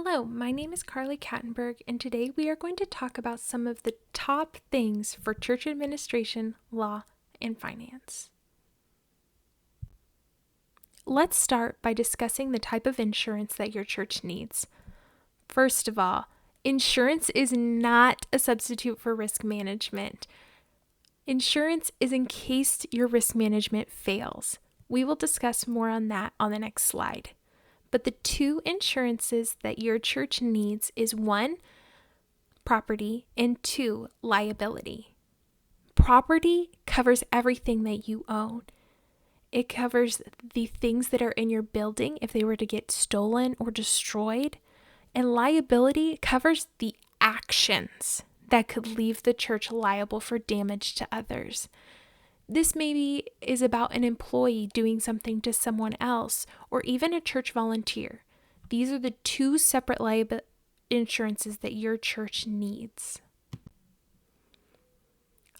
Hello, my name is Carly Kattenberg, and today we are going to talk about some of the top things for church administration, law, and finance. Let's start by discussing the type of insurance that your church needs. First of all, insurance is not a substitute for risk management. Insurance is in case your risk management fails. We will discuss more on that on the next slide. But the two insurances that your church needs is 1, property, and 2, liability. Property covers everything that you own. It covers the things that are in your building if they were to get stolen or destroyed. And liability covers the actions that could leave the church liable for damage to others. This maybe is about an employee doing something to someone else, or even a church volunteer. These are the two separate insurances that your church needs.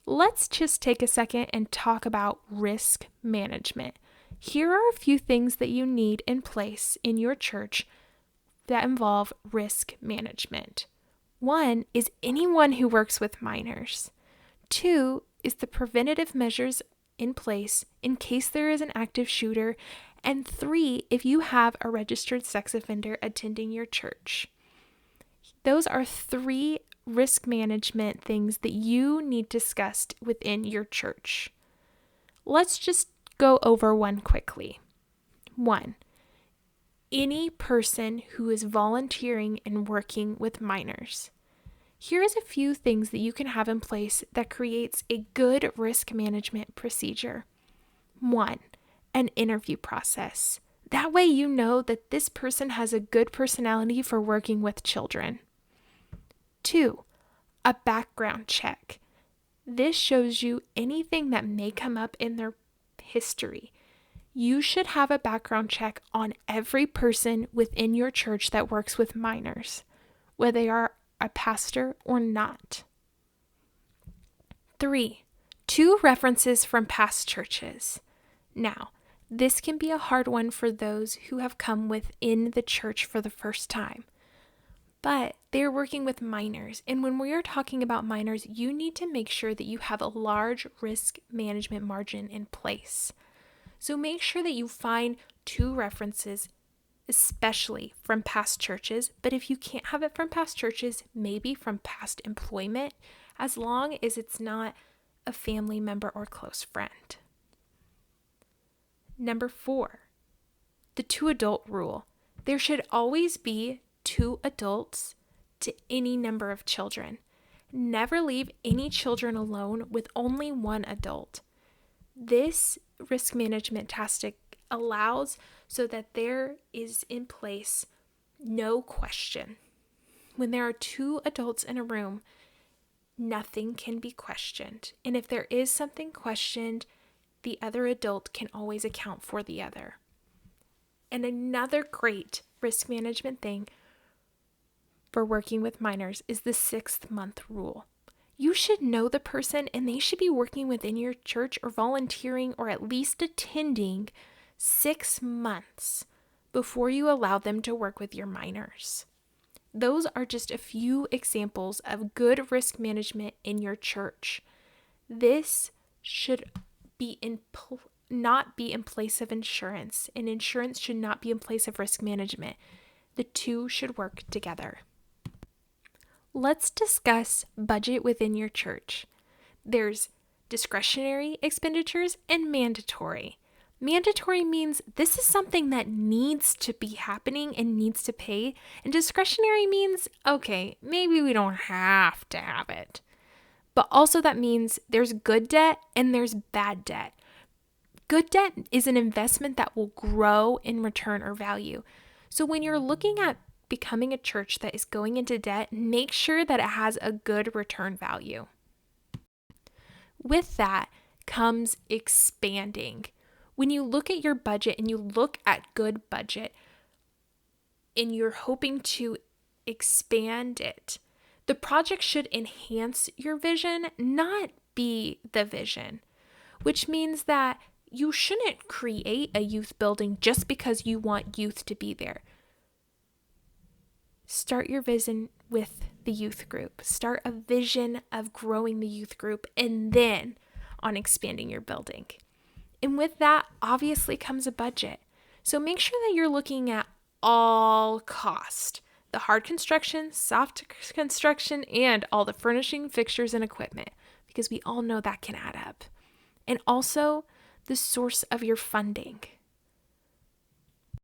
Let's just take a second and talk about risk management. Here are a few things that you need in place in your church that involve risk management. 1 is anyone who works with minors. 2 is the preventative measures in place in case there is an active shooter, and 3, if you have a registered sex offender attending your church. Those are 3 risk management things that you need discussed within your church. Let's just go over one quickly. 1, any person who is volunteering and working with minors. Here's a few things that you can have in place that creates a good risk management procedure. 1, an interview process. That way you know that this person has a good personality for working with children. 2, a background check. This shows you anything that may come up in their history. You should have a background check on every person within your church that works with minors, whether they are a pastor or not. 3, 2 references from past churches. Now, this can be a hard one for those who have come within the church for the first time, but they're working with minors. And when we are talking about minors, you need to make sure that you have a large risk management margin in place. So make sure that you find 2 references, especially from past churches, but if you can't have it from past churches, maybe from past employment, as long as it's not a family member or close friend. Number 4, the 2 adult rule. There should always be 2 adults to any number of children. Never leave any children alone with only 1 adult. This risk management tactic allows so that there is in place no question. When there are 2 adults in a room, nothing can be questioned. And if there is something questioned, the other adult can always account for the other. And another great risk management thing for working with minors is the 6th month rule. You should know the person and they should be working within your church or volunteering or at least attending 6 months before you allow them to work with your minors. Those are just a few examples of good risk management in your church. This should be not be in place of insurance, and insurance should not be in place of risk management. The 2 should work together. Let's discuss budget within your church. There's discretionary expenditures and mandatory. Mandatory means this is something that needs to be happening and needs to pay. And discretionary means, okay, maybe we don't have to have it. But also that means there's good debt and there's bad debt. Good debt is an investment that will grow in return or value. So when you're looking at becoming a church that is going into debt, make sure that it has a good return value. With that comes expanding. When you look at your budget and you look at good budget and you're hoping to expand it, the project should enhance your vision, not be the vision, which means that you shouldn't create a youth building just because you want youth to be there. Start your vision with the youth group. Start a vision of growing the youth group and then on expanding your building. And with that, obviously comes a budget. So make sure that you're looking at all cost, the hard construction, soft construction, and all the furnishing, fixtures, and equipment, because we all know that can add up. And also the source of your funding.